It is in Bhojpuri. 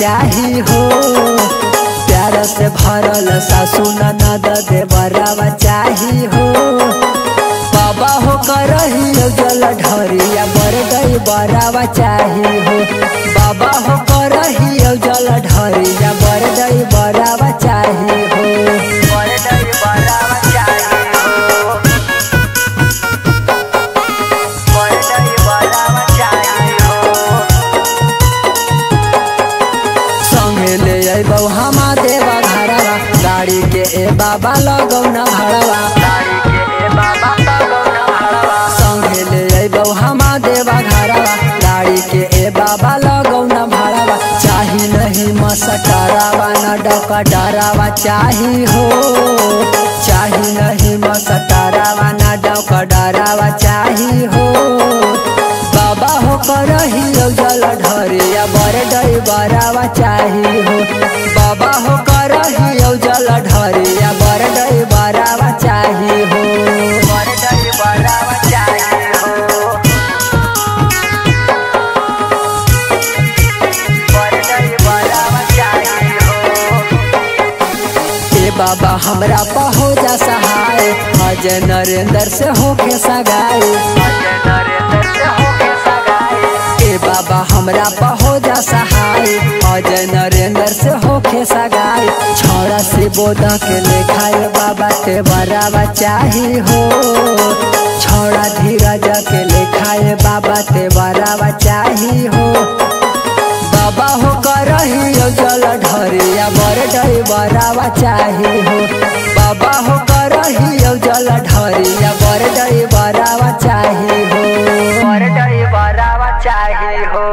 चाही हो। प्यार से भरल सासू ननद देवरवा चाही हो। बाबा हो करही जल ढरिया बर गई बरावा चाही हो। बाबा हो करही जल ढरिया बर गई बरावा चाही हो। बर गई बरावा चाही हो। बर गई बरावा चाही हो। संगे ले अइबौ हमा देवा घरवा गाड़ी के ए बाबा लगौना भाड़वा। गाड़ी के ए बाबा लगौना भाड़वा। संगे ले अइबौ हमा देवा घरवा गाड़ी के ए बाबा लगौना भाड़वा। चाही नहीं मसटरावा न डका डरावा चाही हो। चाही नहीं मसटरावा न डका डरावा चाही हो। बाबा हो करही जल ढरिया बर गई बरावा चाही हो। बाबा हो करही जल ढरिया बर गई बरावा चाही हो। बर गई बरावा चाही हो। बर गई बरावा चाही हो। ए बाबा हमरा पहो जा सहाय अजय नरेंद्र से होके सगाई। अजय नरेंद्र से होके सगाई। ए बाबा हमरा पहो जा सहाय अजय नरेंद्र से होके सगाई। छोड़ा से बोधा के लेखाए बाबा ते बरावा चाही हो। छोड़ा धीरज के लेखाए बाबा ते बरावा चाही हो। बाबा हो करही जल ढरिया बर गई बरावा चाही हो। बाबा हो करही जल ढरिया बर गई बरावा चाही हो। बर गई बरावा चाही हो।